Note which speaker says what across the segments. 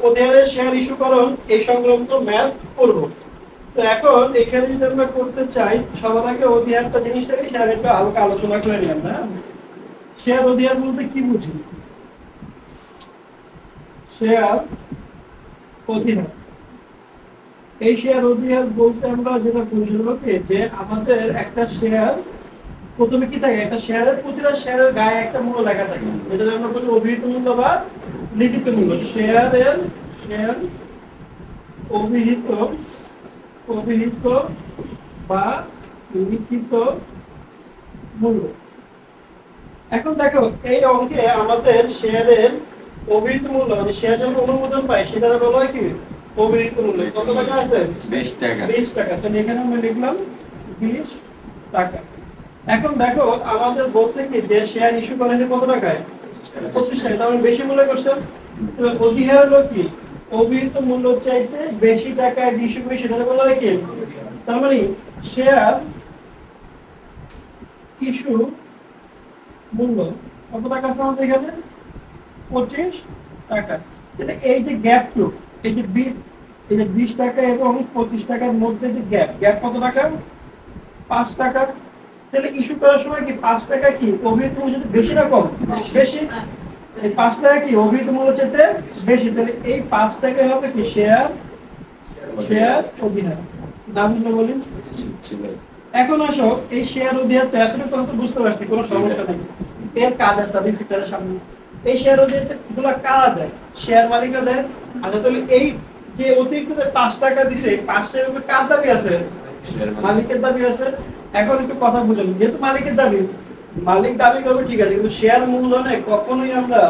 Speaker 1: অধিহারের share ইস্যুকরণ এই সংক্রান্ত math করব। তো এখন এখানে যদি আমরা করতে চাই, সবার আগে অধিহারটা জিনিসটাকে শেয়ার একটু হালকা আলোচনা করে নিলাম না। শেয়ার অধিহার বলতে কি বুঝি? শেয়ার অধিহার, এই শেয়ার অধিহার বলতে আমরা যেটা বুঝবো যে আমাদের একটা শেয়ার প্রথমে কি থাকে, একটা শেয়ারের প্রতিটা শেয়ারের গায়ে একটা মূল্য লেখা থাকে, যেটা আমরা বলি অভিহিত মূল্য বা লিখিত মূল্য। শেয়ার অভিহিত অভিহিত বা লিখিত মূল্য। এখন দেখো এই অঙ্কে আমাদের শেয়ারের অভিহিত মূল্য, মানে শেয়ার যখন অনুমোদন পায় সেটা বলা হয় কি অভিহিত মূল্য। কত টাকা আছে?
Speaker 2: 20 টাকা।
Speaker 1: 20 টাকা। তাহলে এখানে আমরা লিখলাম 20 টাকা। এখন দেখো আমাদের বলছে কি যে শেয়ার ইস্যু করা হয়েছে কত টাকায়? 25 টাকা। তার মানে বেশি মূল্য করছে। তাহলে অধিহার হলো কি অভিহিত মূল্য চাইতে বেশি টাকায় ইস্যু করে, সেটা বলা হয় কি। তার মানে শেয়ার ইস্যু মূল্য কত টাকা আছে আমাদের এখানে? 25 টাকা। তাহলে এই যে গ্যাপটু, এই যে 20 টাকা এবং 25 টাকার মধ্যে যে গ্যাপ কত টাকা? 5 টাকা। তাহলে ইস্যু করার সময় কি 5 টাকা কি অভিহিত মূল্য চাইতে বেশি না কম? বেশি। এই 5 টাকা কি অভিহিত মূল্য চাইতে বেশি। তাহলে এই 5 টাকা হবে কি শেয়ার অধিহার। নাম বলি। এখন আসো এই শেয়ার অধিহার তো এতটুকু কথা বুঝতে পারছি, কোনো সমস্যা নেই। এর কাজ আছে আমি ফিটারের সামনে। এই শেয়ার অধিহার গুলা কারা দেয়? শেয়ার মালিকরা দেয়। আচ্ছা তাহলে এই যে অতিরিক্ত 5 টাকা দিছে, 5 টাকার উপর কার দাবি আছে? মালিকের দাবি আছে। এখন একটু কথা বুঝুন, যেহেতু মালিকের দাবি, মালিক দাবি করবে ঠিক আছে, কিন্তু শেয়ার মূলধনে কখনোই আমরা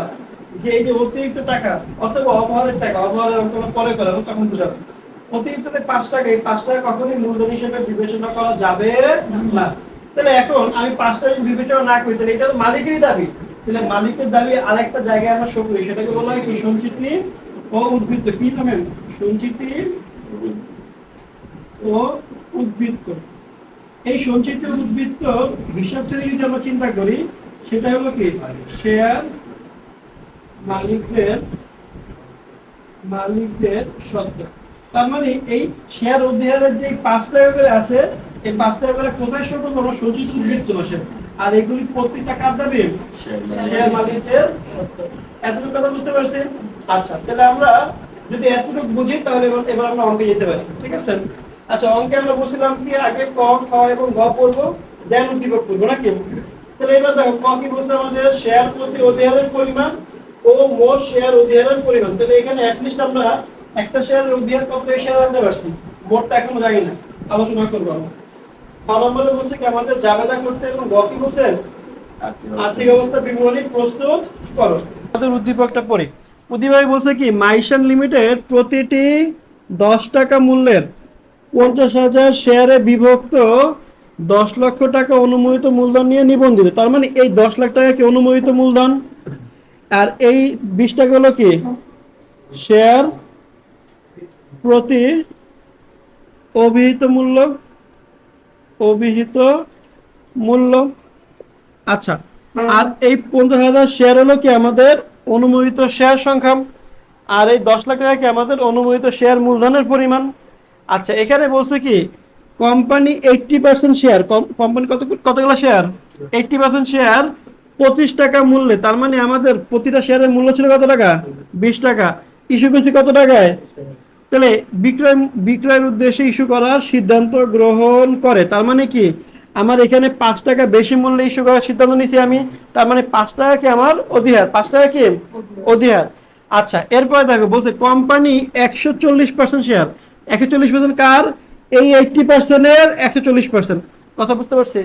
Speaker 1: যে এই যে অতিরিক্ত টাকা অথবা অবহারের টাকা, অবহারের অঙ্ক পরে করে তখন বুঝাবো, অতিরিক্ত 5 টাকা, এই 5 টাকা কখনোই মূলধন হিসেবে বিবেচনা করা যাবে না। তাহলে এখন আমি 5 টাকা বিবেচনা না করি, তাহলে এটা তো মালিকেরই দাবি। তাহলে মালিকের দাবি আরেকটা জায়গায় আমরা শো করি, সেটাকে বলা হয় কি সঞ্চিতি ও উদ্বৃত্ত। কি নামে? সঞ্চিতি ও উদ্বৃত্ত। এই সঞ্চিত উদ্বৃত্ত হিসাব থেকে যদি আমরা চিন্তা করি, সেটা হলো কি শেয়ার মালিকদের সত্ত্ব। তার মানে এই শেয়ার অধিহারের যে 5 টাকা করে আছে, এই 5 টাকা করে কোথায় শো করবো? আমরা সঞ্চিত উদ্বৃত্ত বসে। আর এগুলি প্রত্যেকটা কার দাবি? শেয়ার মালিকদের সত্ত্ব। এতটুকু কথা বুঝতে পারছেন? আচ্ছা তাহলে আমরা যদি এতটুকু বুঝি তাহলে এবার আমরা অঙ্কে যেতে পারি, ঠিক আছে? আচ্ছা অঙ্কে আমরা বলছিলাম কি আগে ক, খ এবং গ পড়বো, দেন উদ্দীপক পড়বো নাকি? তাহলে এবার দেখো ক কি বলছে আমাদের? শেয়ার প্রতি অধিহারের পরিমাণ ও মোট শেয়ার অধিহারের পরিমাণ। তাহলে এখানে অ্যাটলিস্ট আমরা একটা শেয়ারের অধিহার কত শেয়ার আনতে পারছি, মোটটা এখনো জানি না, আলোচনা করবো আমরা। ক নম্বরে বলছে কি আমাদের জাবেদা করতে, এবং গ কি বলছেন? আর্থিক অবস্থা বিবরণী প্রস্তুত করো। আমাদের উদ্দীপকটা পড়ি। উদ্দীপক বলছে কি মাইশান লিমিটেড প্রতিটি 10 টাকা মূল্যের 50,000 শেয়ারে বিভক্ত 10 লক্ষ টাকা অনুমোদিত মূলধন নিয়ে নিবন্ধিত। তার মানে এই 10 লাখ টাকা কি অনুমোদিত মূলধন, আর এই 20 টাকা হলো কি শেয়ার প্রতি অভিহিত মূল্য। আচ্ছা আর এই 50,000 শেয়ার হলো কি আমাদের অনুমোদিত শেয়ার সংখ্যা, আর এই 10 লাখ টাকা কি আমাদের অনুমোদিত শেয়ার মূলধনের পরিমাণ। আচ্ছা এখানে বলছে কি কোম্পানি 80% শেয়ার, কোম্পানি কতগুলো শেয়ার? 80% শেয়ার 25 টাকা মূল্যে। তার মানে আমাদের প্রতিটা শেয়ারের মূল্য ছিল কত টাকা? 20 টাকা। ইস্যু করেছি কত টাকায়? তাহলে বিক্রয়ের উদ্দেশ্যে ইস্যু করার সিদ্ধান্ত গ্রহণ করে। তার মানে কি আমার এখানে 5 টাকা বেশি মূল্যে ইস্যু করার সিদ্ধান্ত নিয়েছি আমি, তার মানে 5 টাকা কি আমার অধিহার, 5 টাকা কি অধিহার। আচ্ছা এরপরে দেখো বলছে কোম্পানি 140% শেয়ার, 140% কার? এই 80% এর 140%। কথা বুঝতে পারছি?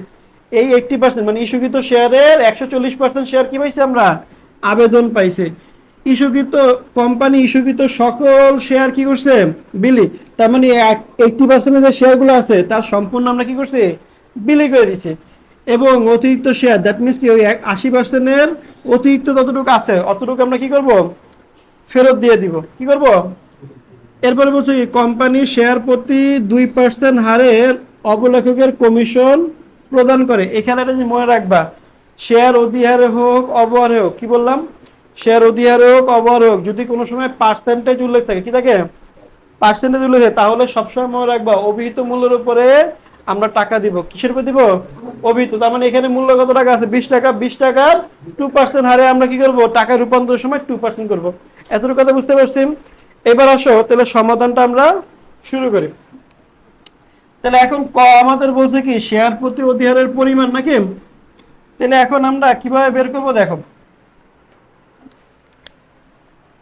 Speaker 1: এই 80% মানে ইস্যুকৃত শেয়ারের 140% শেয়ার কি পাইছি আমরা? আবেদন পাইছে। ইস্যুকৃত কোম্পানি ইস্যুকৃত সকল শেয়ার কি করছে? বিলি। তার মানে 80% যে শেয়ারগুলো আছে তার সম্পূর্ণ আমরা কি করছি? বিলি করে দিছি। এবং অতিরিক্ত শেয়ার, দ্যাট মিনস কি ওই 80% এর অতিরিক্ত যতটুকু আছে অতটুকু আমরা কি করব? ফেরত দিয়ে দিব। কি করব? এরপরে বলছি কোম্পানি শেয়ার প্রতি 2% হারের অবলেখকের কমিশন প্রদান করে। এখানে একটা মনে রাখবা, শেয়ার অধিহারে হোক অবহারে হোক, কি বললাম? শেয়ার অধিহার হোক অবহার হোক, যদি কোনো সময় পার্সেন্টেজ উল্লেখ থাকে, কি থাকে, পার্সেন্টেজ উল্লেখ থাকে, তাহলে সবসময় মনে রাখবা অভিহিত মূল্যের উপরে আমরা টাকা দিব। কিসের উপর দিব? অভিহিত। তার মানে এখানে মূল্য কত টাকা আছে? 20 টাকা। 20 টাকার 2% হারে আমরা কি করব? টাকা রূপান্তরের সময় 2% করব। এতটুকু কথা বুঝতে পারছি? এবার আসো তাহলে সমাধানটা আমরা শুরু করি। তাহলে এখন আমাদের বলছে কি শেয়ার প্রতি অধিহারের পরিমাণ নাকি? তাহলে এখন আমরা কিভাবে বের করব দেখো।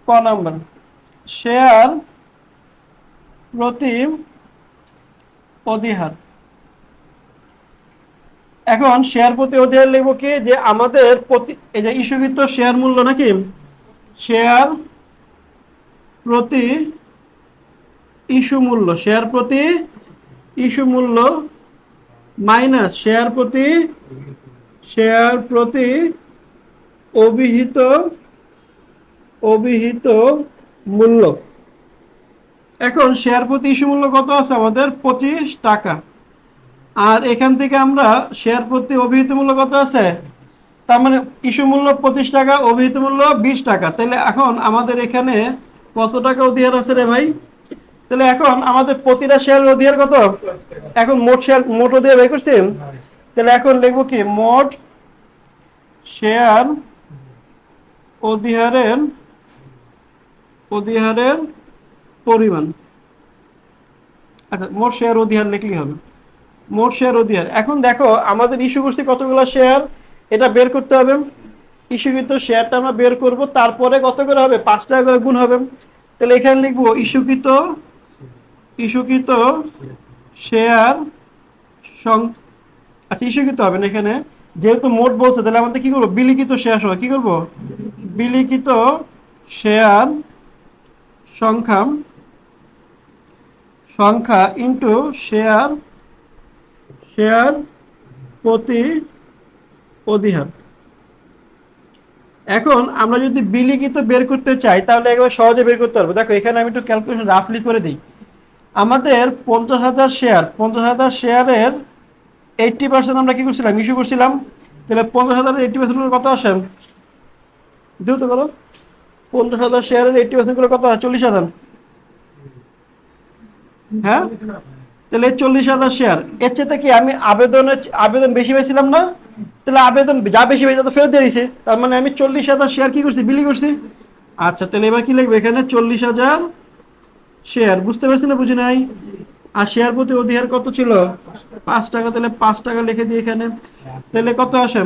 Speaker 1: ক নাম্বার, শেয়ার প্রতি অধিহার। এখন শেয়ার প্রতি অধিহার লিখবো কি, যে আমাদের প্রতি এই যে ইস্যুকৃত শেয়ার মূল্য নাকি, শেয়ার প্রতি ইস্যু মূল্য, শেয়ার প্রতি ইস্যু মূল্য মাইনাস শেয়ার প্রতি অভিহিত মূল্য। এখন শেয়ার প্রতি ইস্যু মূল্য কত আছে আমাদের? 25 টাকা। আর এখান থেকে আমরা শেয়ার প্রতি অভিহিত মূল্য কত আছে? তার মানে ইস্যু মূল্য 25 টাকা, অভিহিত মূল্য 20 টাকা। তাহলে এখন আমাদের এখানে কত টাকা অধিহার আছে রে ভাই? তাহলে এখন আমাদের প্রতিটা শেয়ার অধিহার কত? এখন মোট অধিহার বের করছি। তাহলে এখন লিখবো কি, মোট শেয়ার অধিহারের পরিমাণ। আচ্ছা, মোট শেয়ার অধিহার লিখলেই হবে। মোট শেয়ার অধিহার। এখন দেখো আমাদের ইস্যু করছি কতগুলো শেয়ার, এটা বের করতে হবে। ইস্যুকৃত শেয়ারটা আমরা বের করব, তারপরে কত করে হবে? 5 টাকা করে গুণ হবে। তাহলে এখানে লিখবো ইস্যুকৃত শেয়ার আচ্ছা, ইস্যুকৃত হবে না এখানে, যেহেতু মোট বলছে, তাহলে আমাদের কি করবো? বিলিখিত শেয়ার সময় কি করব? বিলিখিত শেয়ার সংখ্যা ইন্টু শেয়ার প্রতি অধিহার। এখন আমরা যদি বিলিখিত বের করতে চাই তাহলে একবার সহজে বের করতে পারবো। দেখো এখানে আমি একটু ক্যালকুলেশন রাফলি করে দিই। আমাদের 50,000 শেয়ার, 50,000 শেয়ারের 80% আমরা কি করছিলাম? ইস্যু করছিলাম। তাহলে 50,000 এর 80% কত আসে? দ্রুত করো। 50,000 শেয়ারের 80% করে কত হয়? 40,000। হ্যাঁ, তাহলে 40,000 শেয়ার। এর চেয়ে কি আমি আবেদন বেশি পেয়েছিলাম না? তাহলে আবেদন যা বেশি পেয়েছে তো ফেরত দিয়ে দিয়েছি। তার মানে আমি 40,000 শেয়ার কি করছি? বিলি করছি। আচ্ছা, তাহলে এবার কি লিখবো এখানে? 40,000 শেয়ার। বুঝতে পারছি না বুঝি নাই? আর শেয়ার প্রতি অধিহার কত ছিল? 5 টাকা। তাহলে 5 টাকা লিখে দিই এখানে। তাহলে কত আসে?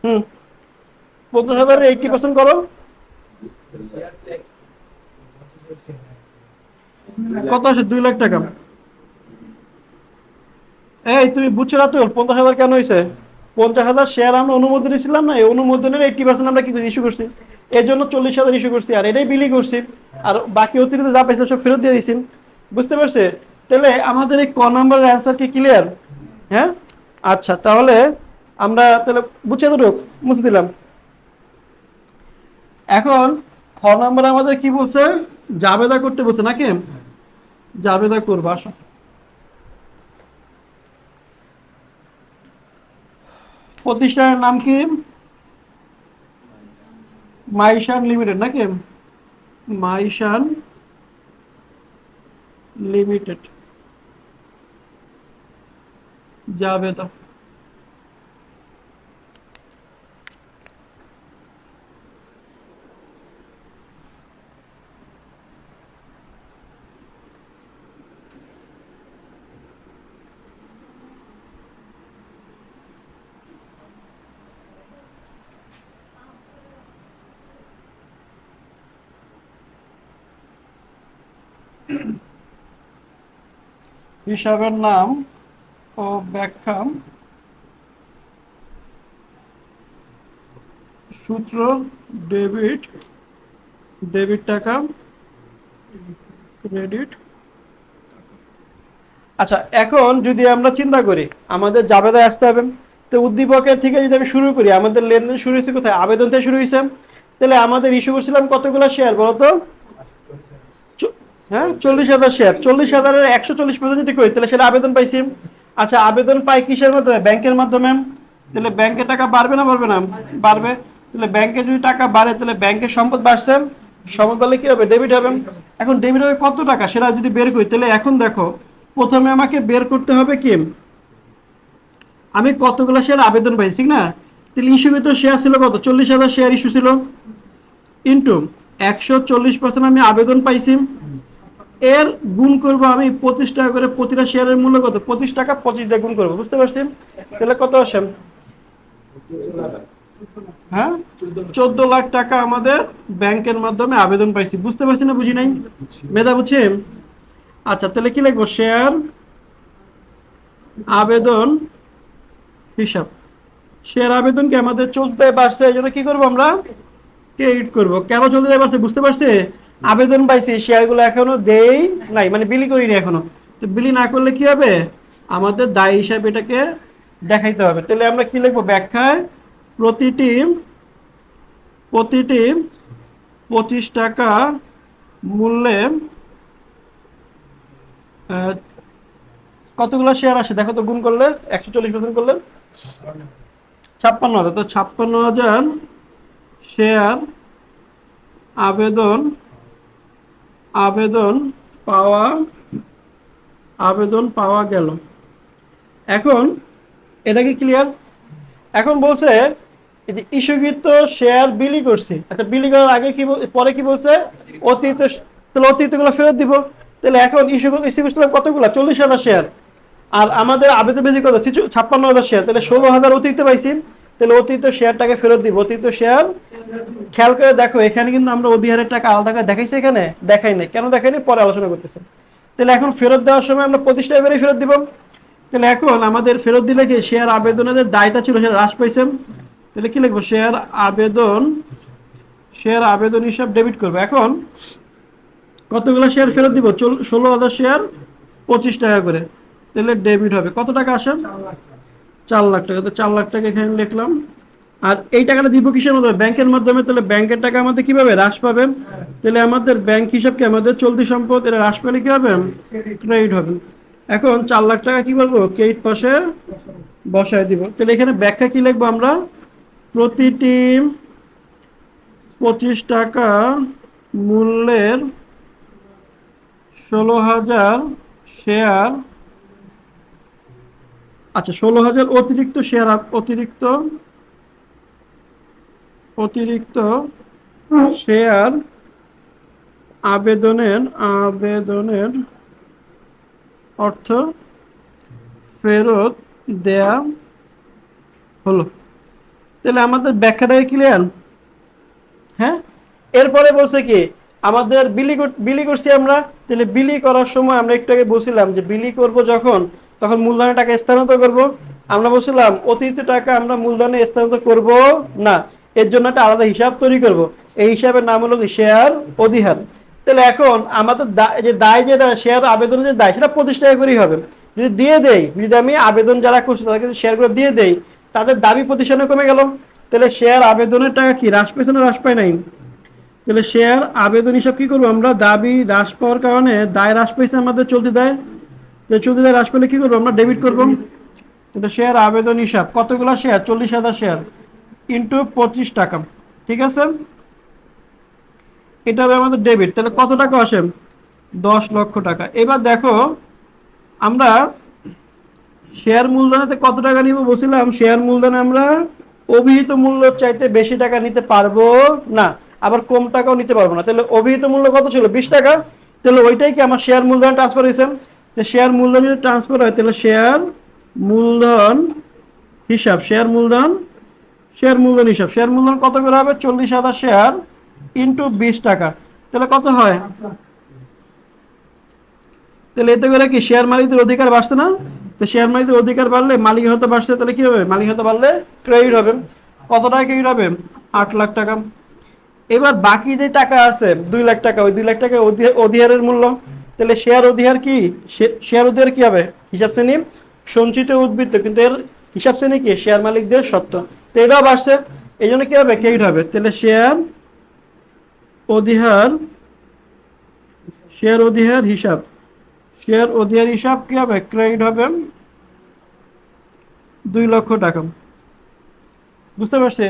Speaker 1: হুম, 50,000 80% করো। কত আসে? 2 লাখ টাকা। এই তুমি বুঝছো না তো 50,000 কেন হয়েছে? 50,000 শেয়ার আমরা অনুমোদন দিয়েছিলাম না, এই অনুমোদনের 80% আমরা কি ইস্যু করছি, এর জন্য 40,000 ইস্যু করছি, আর এটাই বিলি করছি। আর বাকি অতিরিক্ত যা পাইছে সব ফেরত দিয়ে দিয়েছি। বুঝতে পারছে? তাহলে আমাদের এই ক নাম্বারের অ্যান্সার কি ক্লিয়ার? হ্যাঁ, আচ্ছা, তাহলে আমরা তাহলে বুঝছে তো, মুছে দিলাম। এখন খ নাম্বার আমাদের কি বলছে? জাবেদা করতে বলছে নাকি? জাবেদা করবো। আসো, প্রতিষ্ঠানের নাম কি? মাইশান লিমিটেড নাকি? মাইশান লিমিটেড জাবেদা। হিসাবের নাম ও ব্যাখ্যা, সূত্র ডেবিট টাকা, ক্রেডিট। আচ্ছা, এখন যদি আমরা চিন্তা করি আমাদের জাবেদায় আসতে হবে, তো উদ্দীপকের থেকে যদি আমি শুরু করি, আমাদের লেনদেন শুরু হয়েছে কোথায়? আবেদন থেকে শুরু হয়েছে। তাহলে আমাদের ইস্যু করছিলাম কতগুলো শেয়ার বলতো? হ্যাঁ, 40,000 শেয়ার। 40,000-এর 140% যদি করি তাহলে সেটা আবেদন পাইছি। আচ্ছা, আবেদন পাই কিসের মাধ্যমে? ব্যাংকের মাধ্যমে। তাহলে ব্যাংকের টাকা বাড়বে না বাড়বে না? বাড়বে। তাহলে ব্যাংকে যদি টাকা বাড়ে তাহলে ব্যাংকের সম্পদ বাড়ছে, সম্পদ বাড়লে কি হবে? ডেবিট হবে। এখন ডেবিট হবে কত টাকা সেটা যদি বের করি, তাহলে এখন দেখো প্রথমে আমাকে বের করতে হবে কি আমি কতগুলো শেয়ার আবেদন পাইছি, ঠিক না? তাহলে ইস্যুকৃত শেয়ার ছিল কত? 40,000 শেয়ার ইস্যু ছিল, ইন্টু 140% আমি আবেদন পাইছি, এর গুণ করব আমি 25 টাকা করে। প্রতিটা শেয়ারের মূল্য কত? 25 টাকা, 25 দিয়ে গুণ করবো, বুঝতে পারছি? তাহলে কত আসে? হ্যাঁ, 14 লাখ টাকা আমাদের ব্যাংকের মাধ্যমে আবেদন পাইছি। বুঝতে পারছি না বুঝি নাই? মেধা বুঝছি? আচ্ছা, তাহলে কি লিখবো? শেয়ার আবেদন হিসাব। শেয়ার আবেদন কি আমাদের চলতে পারছে, এই জন্য কি করবো আমরা? ক্রেডিট করব। কেন চলতে পারছে বুঝতে পারছে? আবেদন পাইছি, শেয়ারগুলো এখনো দেই নাই, মানে বিলি করিনি এখনো। তো বিলি না করলে কি হবে? আমাদের দায় হিসাবে এটাকে দেখাইতে হবে। তাহলে আমরা কি লিখবো? ব্যাখ্যায় প্রতিটি প্রতিটি 25 টাকা মূল্যে আহ, কতগুলো শেয়ার আসে দেখো তো, গুণ করলে 140% করলে 56,000। তো 56,000 শেয়ার আবেদন আবেদন পাওয়া আবেদন পাওয়া গেল। এখন এটা কি ক্লিয়ার? এখন বলছে এই যে ইস্যুকৃত শেয়ার বিলি করছি। আচ্ছা, বিলি করার আগে কি পরে কি বলছে? অতিরিক্ত তাহলে অতিরিক্তগুলো ফেরত দিব। তাহলে এখন ইস্যু করছিলাম কতগুলো? 40,000 শেয়ার। আর আমাদের আবেদন বেশি কত? 56,000 শেয়ার। তাহলে 16,000 অতিরিক্ত পাইছি। তাহলে অতিরিক্ত শেয়ারটাকে ফেরত দিব। অতিরিক্ত শেয়ার খেয়াল করে দেখো, এখানে কিন্তু আমরা অধিহারের টাকা আলাদা করে দেখাইছি, এখানে দেখাই নাই। কেন দেখাই নাই? পরে আলোচনা করতেছে। তাহলে এখন ফেরত দেওয়ার সময় আমরা 25 টাকা করে ফেরত দিব। তাহলে এখন আমাদের ফেরত দিলে কি শেয়ার আবেদনের যে দায়টা ছিল সেটা হ্রাস পাইছে। তাহলে কি লিখবো? শেয়ার আবেদন হিসাব ডেবিট করবো। এখন কতগুলো শেয়ার ফেরত দিব? 16,000 শেয়ার, 25 টাকা করে। তাহলে ডেবিট হবে কত টাকা আসে? 4 লাখ টাকা। তো 4 লাখ টাকা এখানে লিখলাম। আর এই টাকাটা দিব কিসের মাধ্যমে? ব্যাংকের মাধ্যমে। তাহলে ব্যাংকের টাকা আমাদের কিভাবে হ্রাস পাবে? তাহলে আমাদের ব্যাংক হিসাবকে আমাদের চলতি সম্পদ, এটা হ্রাস পেলে কি হবে? ক্রেডিট হবে। এখন 4 লাখ টাকা কি করবো? ক্রেডিট পাশে বসায় দিব। তাহলে এখানে ব্যাখ্যা কি লিখবো আমরা? প্রতিটি 25 টাকা মূল্যের 16,000 শেয়ার, আচ্ছা 16,000 অতিরিক্ত শেয়ার, অতিরিক্ত শেয়ার আবেদনের অর্থ ফেরত দেয়া হলো। তাহলে আমাদের ব্যাখ্যাটাই ক্লিয়ার? হ্যাঁ। এরপরে বলছে কি আমাদের বিলি করছি আমরা। তাহলে বিলি করার সময় আমরা একটু আগে বলছিলাম যে বিলি করব যখন, তখন মূলধনের টাকা স্থানান্তর করব। আমরা বলছিলাম অতিরিক্ত টাকা আমরা মূলধনে স্থানান্তর করব না, এর জন্য একটা আলাদা হিসাব তৈরি করব। এই হিসাবের নাম হলো শেয়ার অধিহার। তাহলে এখন আমাদের যে দায়, যেটা শেয়ার আবেদনের যে দায়, সেটা 25 টাকা করেই হবে। যদি দিয়ে দেই, যদি আমি আবেদন যারা করছি তাদেরকে শেয়ারগুলো দিয়ে দেই, তাদের দাবি প্রতিষ্ঠানে কমে গেল। তাহলে শেয়ার আবেদনের টাকা কি হ্রাস পেয়েছে না হ্রাস পায় নাই? তাহলে শেয়ার আবেদন হিসাব কি করবো আমরা? দাবি হ্রাস পাওয়ার কারণে দায় হ্রাস পেয়েছে আমাদের চলতি দায়। চলতি দায় হ্রাস পেলে কি করবো? আমরা ডেবিট করবো। তাহলে শেয়ার আবেদন হিসাব কতগুলো শেয়ার? 40,000 শেয়ার ইন্টু 25 টাকা, ঠিক আছে? এটা হবে আমাদের ডেবিট। তাহলে কত টাকা আসে? 10 লক্ষ টাকা। এবার দেখো আমরা শেয়ার মূলধনেতে কত টাকা নিব বলছিলাম? শেয়ার মূলধনে আমরা অভিহিত মূল্য চাইতে বেশি টাকা নিতে পারবো না, আবার কম টাকাও নিতে পারবো না। তাহলে অভিহিত মূল্য কত ছিল? 20 টাকা। তাহলে ওইটাই কি আমার শেয়ার মূলধন ট্রান্সফার হয়েছে? তো শেয়ার মূলধন যদি ট্রান্সফার হয় তাহলে শেয়ার মূলধন হিসাব, শেয়ার মূলধন হিসাব, শেয়ার মূলধন কত করে হবে? 40,000 শেয়ার ইন্টু 20 টাকা। তাহলে কত হয়? তাহলে এতে করে কি শেয়ার মালিকদের অধিকার বাড়ছে না? তো শেয়ার মালিকদের অধিকার বাড়লে মালিক হতে বাড়ছে, তাহলে কি হবে? মালিক হতে বাড়লে ক্রেডিট হবে। কত টাকা ক্রেডিট হবে? 8 লাখ টাকা। এবার বাকি যে টাকা আছে 2 লাখ টাকা, ওই 2 লাখ টাকা অধিহারের মূল্য। তাহলে শেয়ার অধিহার কি? শেয়ার অধিহার কি হবে? হিসাব শ্রেণী সঞ্চিত উদ্বৃত্ত, কিন্তু এর হিসাব শ্রেণী কি? শেয়ার মালিকদের সত্ত্ব। তো এটাও বাড়ছে, এই জন্য কি হবে? ক্রেডিট হবে। তাহলে অধিহার শেয়ার অধিহার হিসাব, শেয়ার অধিহার হিসাব কি হবে? ক্রেডিট হবে 2 লক্ষ টাকা। বুঝতে পারছি?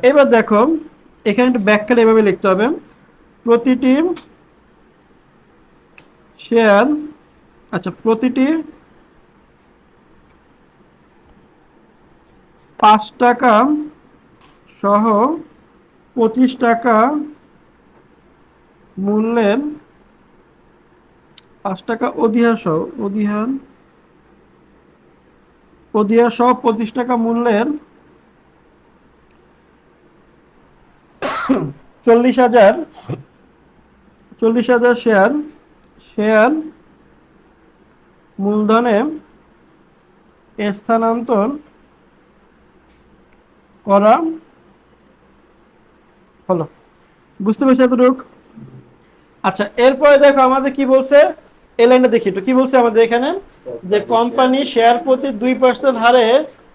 Speaker 1: এবার দেখো এখানে একটু ব্যাখ্যাটা এভাবে লিখতে হবে, প্রতিটি শেয়ার, আচ্ছা প্রতিটি 5 টাকা সহ 25 টাকা মূল্যের, 5 টাকা অধিহার সহ, অধিহার সহ 25 টাকা মূল্যের 40,000 শেয়ার শেয়ার মূলধনে স্থানান্তর করা হলো। বুঝতে পেরেছি এতটুকু? আচ্ছা এরপরে দেখো আমাদের কি বলছে, এই লাইনটা দেখি একটু কি বলছে আমাদের এখানে, যে কোম্পানি শেয়ার প্রতি 2% হারে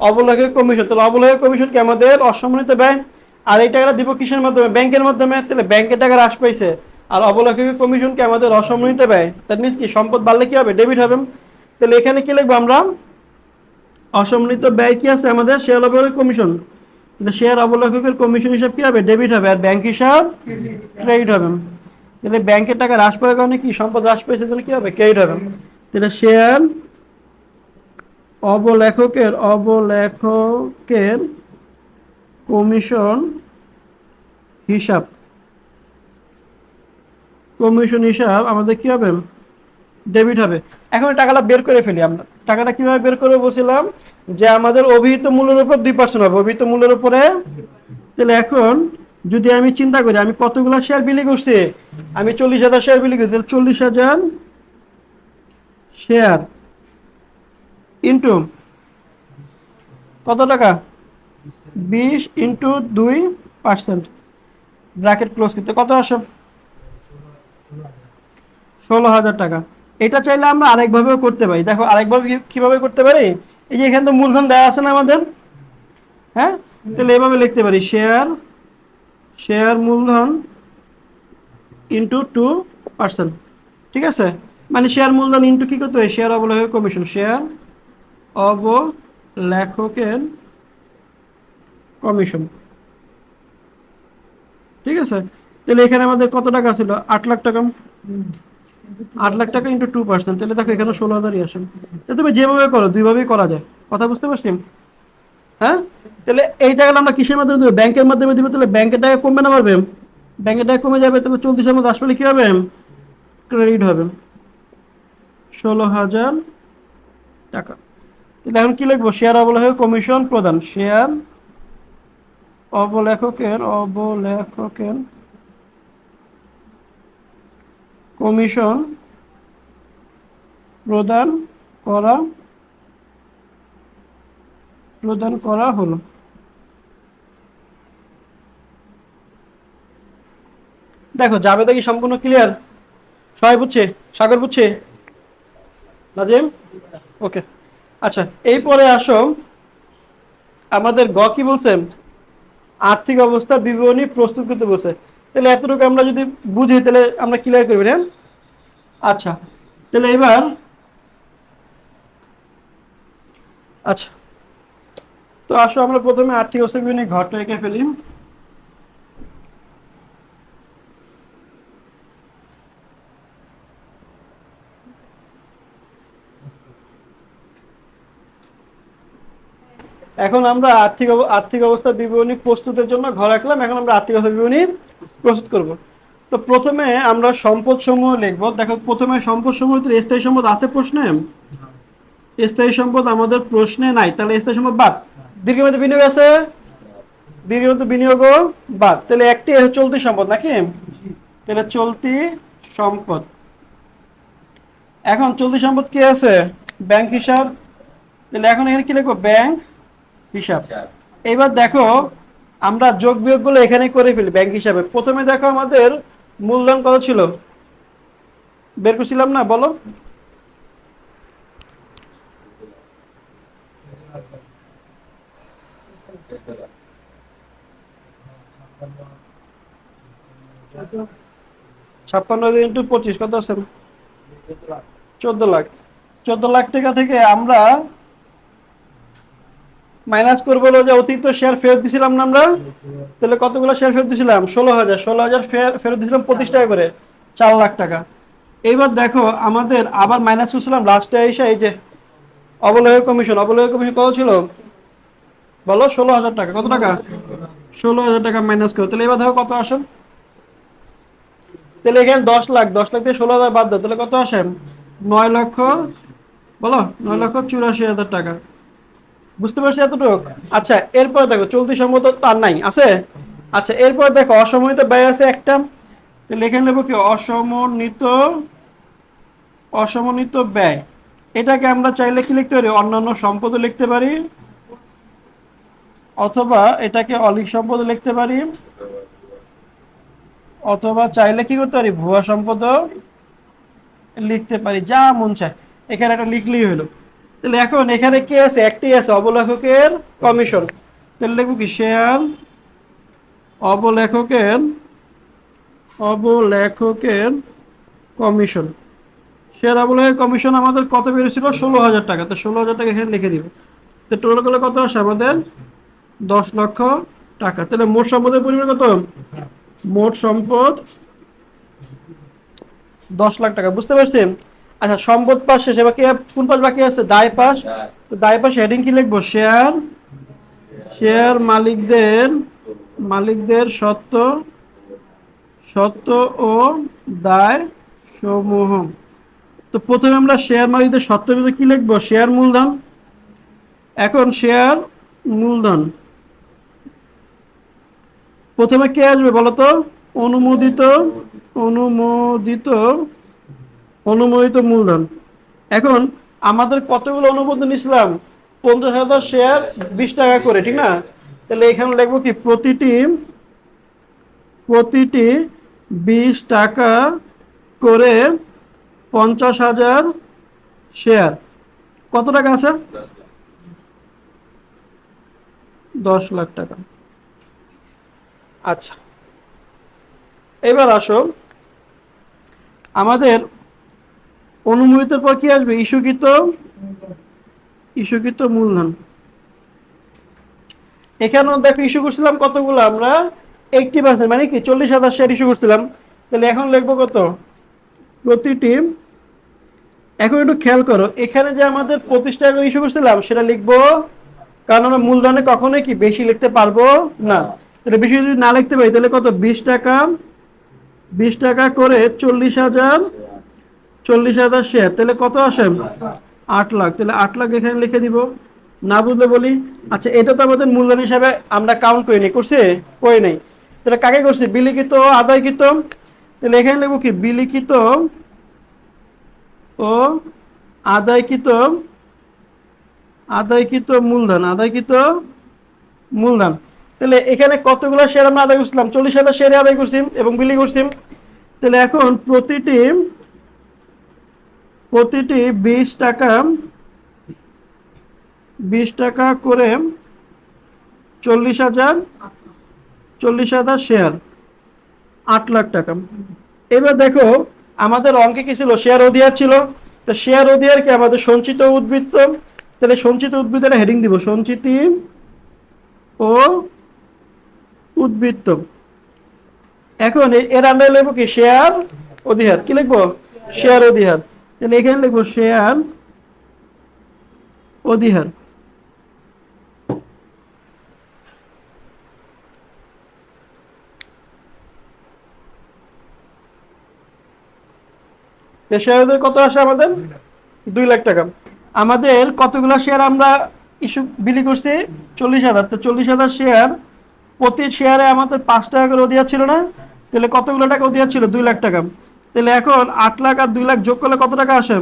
Speaker 1: অবলেখক কমিশন, তাহলে অবলেখক কমিশন কি আমাদের অসম্মানিত ব্যয়, আর এই টাকাটা দিব কিসের মাধ্যমে, ব্যাংকের মাধ্যমে, তাহলে ব্যাংকের টাকা হ্রাস পাইছে, আর অবলেখক কমিশন কি আমাদের অসম্মানিত ব্যয়, দ্যাট মিনস কি সম্পদ বাড়লে কি হবে, ডেবিট হবে। তাহলে এখানে কি লিখবো আমরা, অসম্মানিত ব্যয় কি আছে আমাদের, শেয়ার অবলেখক কমিশন, তাহলে শেয়ার অবলেখকের কমিশন হিসাব কি হবে, ডেবিট হবে, আর ব্যাংক হিসাব ক্রেডিট হবে। তাহলে ব্যাংকের টাকা হ্রাস পাওয়ার কারণে কি সম্পদ হ্রাস পেয়েছে, তাহলে কি হবে, ক্রেডিট হবে। তাহলে শেয়ার অবলেখকের কমিশন হিসাব, আমাদের কি হবে, ডেবিট হবে। এখন টাকাটা বের করে ফেলি আমরা, টাকাটা কিভাবে বের করবো বলছিলাম, যে আমাদের অভিহিত মূল্যের উপর 2% হবে, অভিহিত মূল্যের উপরে। তাহলে এখন যদি আমি চিন্তা করি আমি কতগুলো শেয়ার বিলি করছি, আমি 40,000 শেয়ার বিলি করছি, 40,000 শেয়ার ইন্টু কত টাকা, 20 ইন্টু 2%, ব্র্যাকেট ক্লোজ করতে কত আসে, 16,000 টাকা। এটা চাইলে আমরা আরেকভাবেও করতে পারি, দেখো আরেকভাবে কিভাবে করতে পারি, এই যে এখানে তো মূলধন দেওয়া আছে না আমাদের, হ্যাঁ, তাহলে এভাবে লিখতে পারি, শেয়ার মূলধন ইন্টু 2%, ঠিক আছে, মানে শেয়ার মূলধন ইন্টু কি করতে হয়, শেয়ার অবলেখক কমিশন, শেয়ার অবলেখকের কমিশন, ঠিক আছে। তাহলে এখানে আমাদের কত টাকা ছিল, 8 লাখ টাকা, 8 লাখ টাকা ইন্টু 2%, তাহলে দেখো এখানে 16,000ই আসে। তাহলে তুমি যেভাবে করো দুইভাবেই করা যায়, কথা বুঝতে পারছি? হ্যাঁ, তাহলে এই টাকাটা আমরা কিসের মাধ্যমে দেবো, ব্যাংকের মাধ্যমে দিব, তাহলে ব্যাংকের টাকা কমবে না বাড়বে, ব্যাংকের টাকা কমে যাবে, তাহলে চলতি সময় আসলে কি হবে, ক্রেডিট হবে 16,000 টাকা। তাহলে এখন কি লিখবো, শেয়ার অবলেখক কমিশন প্রদান, শেয়ার অবলেখকের কমিশন প্রদান করা হলো। দেখো যাবে দেখি সম্পূর্ণ ক্লিয়ার, সবাই বুঝছে, সাগর বুঝছে, নাজিম, ওকে। আচ্ছা এই পরে আসো, আমাদের গ কি বলছে, আর্থিক অবস্থা বিবরণী প্রস্তুত করতে বলছে। তাহলে এতটুকু আমরা যদি বুঝি তাহলে আমরা ক্লিয়ার করবি, হ্যাঁ। আচ্ছা তাহলে এবার, আচ্ছা তো আসো আমরা প্রথমে আর্থিক অবস্থা বিবরণী ঘরটা এঁকে ফেলি। এখন আমরা আর্থিক অবস্থা বিবরণী প্রস্তুতের জন্য ঘর আঁকলাম, এখন আমরা আর্থিক অবস্থা বিবরণী প্রস্তুত করব। তো প্রথমে আমরা সম্পদ সমূহ লিখব। দেখো প্রথমে সম্পদ সমূহ, স্থায়ী সম্পদ আছে প্রশ্নে, স্থায়ী সম্পদ আমাদের প্রশ্নে নাই, তাহলে স্থায়ী সম্পদ বাদ। দীর্ঘমেয়াদী বিনিয়োগ আছে, দীর্ঘমেয়াদী বিনিয়োগও বাদ, তাহলে একটি চলতি সম্পদ নাকি, তাহলে চলতি সম্পদ। এখন চলতি সম্পদ কি আছে, ব্যাংক হিসাব, তাহলে এখন এখানে কি লিখবো, ব্যাংক হিসাব। এবার দেখো আমরা যোগ বিয়োগ গুলো এখানে করে ফেলি ব্যাংক হিসাবে। প্রথমে দেখো আমাদের মূলধন কত ছিল, বের করছিলাম না, বলো, ছাপ্পান্ন ইন্টু 25 কত আছে, 14 লাখ। 14 লাখ টাকা থেকে আমরা মাইনাস করবো হলো যে অতিরিক্ত শেয়ার ফেরত দিছিলাম না আমরা, তাহলে কতগুলো শেয়ার ফেরত দিছিলাম? 16,000। 16,000 ফেরত দিছিলাম 25 টাকা করে, 4 লাখ টাকা। এইবার দেখো আমাদের আবার মাইনাস করছিলাম লাস্টে এসে এই যে অবলেয় কমিশন। অবলেয় কমিশন কত ছিল বলো? 16,000 টাকা। কত টাকা? 16,000 টাকা মাইনাস করো। তাহলে এবার দেখো কত আসে। তাহলে এখানে 10 লাখ, 10 লাখ থেকে 16,000 বাদ দাও, তাহলে কত আসে? 9 লক্ষ, বলো 9,84,000 টাকা। বুঝতে পারছি এতটুকু? আচ্ছা এরপর দেখো চলতি সম্মত তার নাই আছে। আচ্ছা এরপর দেখো অসমন্বিত ব্যয় আছে একটা, তাহলে এখানে নেবো কি? অসমন্বিত ব্যয়। এটাকে আমরা চাইলে কি লিখতে পারি? অন্যান্য সম্পদও লিখতে পারি, অথবা এটাকে অলিক সম্পদ লিখতে পারি, অথবা চাইলে কি করতে পারি? ভুয়া সম্পদও লিখতে পারি, যা মন চায়। এখানে একটা লিখলেই হলো। তাহলে এখন এখানে কি আছে? একটি আছে, অবলেখকের কমিশন। তাহলে লিখবো কি? শেয়ার অবলেখকের অবলেখকের কমিশন। শেয়ার অবলেখকের কমিশন আমাদের কত বেরিয়েছিল? 16,000 টাকা। তো 16,000 টাকা এখানে লিখে দিব। তো টোটাল করলে কত আসে আমাদের? 10 লক্ষ টাকা। তাহলে মোট সম্পদের পরিমাণ কত? মোট সম্পদ 10 লাখ টাকা। বুঝতে পারছেন? আচ্ছা সম্পদ পাশ শেষ, এবার কি কোন পাশ বাকি আছে? দায় পাশ। তো দায় পাশ হেডিং কি লিখবো? শেয়ার শেয়ার মালিকদের সত্ত্ব ও দায় সমূহ। তো প্রথমে আমরা শেয়ার মালিকদের সত্ত্বের ভিতরে কি লিখবো? শেয়ার মূলধন। এখন শেয়ার মূলধন প্রথমে কে আসবে বলতো? অনুমোদিত অনুমোদিত অনুমোদিত মূলধন। এখন আমাদের কতগুলো অনুমোদন নিয়েছিলাম? 50,000 শেয়ার 20 টাকা করে, ঠিক না? তাহলে এখানে লিখবো কি? প্রতিটি 20 টাকা করে 50,000 শেয়ার। কত টাকা আছে? 10 লাখ টাকা। আচ্ছা এবার আসো আমাদের অনুমোদিতের পর কি আসবে? ইস্যুকৃত মূলধন। এখানেও দেখো ইস্যু করছিলাম কতগুলো আমরা? 80%, মানে কি 40,000 শেয়ার ইস্যু করছিলাম। তাহলে এখন লিখবো কত? প্রতিটি, এখন একটু খেয়াল করো, এখানে যে আমাদের 25 টাকা করে ইস্যু করছিলাম সেটা লিখবো, কারণ আমরা মূলধনে কখনোই কি বেশি লিখতে পারবো না। তাহলে বেশি যদি না লিখতে পারি তাহলে কত? 20 টাকা করে 40,000 শেয়ার, তাহলে কত আসে? 8 লাখ। তাহলে 8 লাখ এখানে লিখে দিব। না বুঝলে বলি। আচ্ছা এটা তো আমাদের মূলধন হিসাবে আমরা কাউন্ট করিনি, করছি? করি নাই। তাহলে কাকে করছি? বিলিখিত ও আদায়কৃত। তাহলে এখানে লিখবো কি? বিলিখিত ও আদায়কৃত মূলধন। তাহলে এখানে কতগুলো শেয়ার আমরা আদায় করছিলাম? 40,000 শেয়ারে আদায় করছি এবং বিলি করছি। তাহলে এখন প্রতিটি 20 টাকা করে 40,000 শেয়ার, 8 লাখ টাকা। এবার দেখো আমাদের অঙ্কে কি ছিল? শেয়ার অধিয়ার ছিল। তো শেয়ার অধিয়ার কি আমাদের সঞ্চিত উদ্বৃত্ত। তাহলে সঞ্চিত উদ্বৃত্তের হেডিং দিব সঞ্চিতি ও উদ্বৃত্ত। এখন এর আন্ডারে লিখবো কি? শেয়ার অধিহার। কি লিখবো? শেয়ার অধিহার। তাহলে এখানে লিখবো শেয়ার অধিহার। শেয়ার অধিহার কত আসে আমাদের? 2 লাখ টাকা। আমাদের কতগুলো শেয়ার আমরা ইস্যু বিলি করছি? 40,000। তো 40,000 শেয়ার, প্রতি শেয়ারে আমাদের 5 টাকা করে অধিহার ছিল না? তাহলে কতগুলো টাকা অধিহার ছিল? 2 লাখ টাকা। তাহলে এখন 8 লাখ আর 2 লাখ যোগ করলে কত টাকা আসে?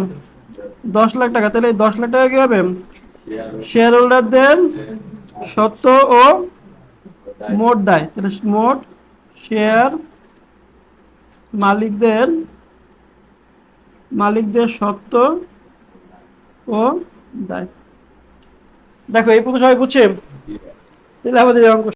Speaker 1: 10 লাখ টাকা। তাহলে এই 10 লাখ টাকা কি হবে? শেয়ার হোল্ডারদের সত্ত্ব ও মোট দায়। তাহলে মোট শেয়ার মালিকদের সত্ত্ব ও দায়। দেখো এই পর্যন্ত সবাই বুঝছে? তাহলে আমাদের অঙ্ক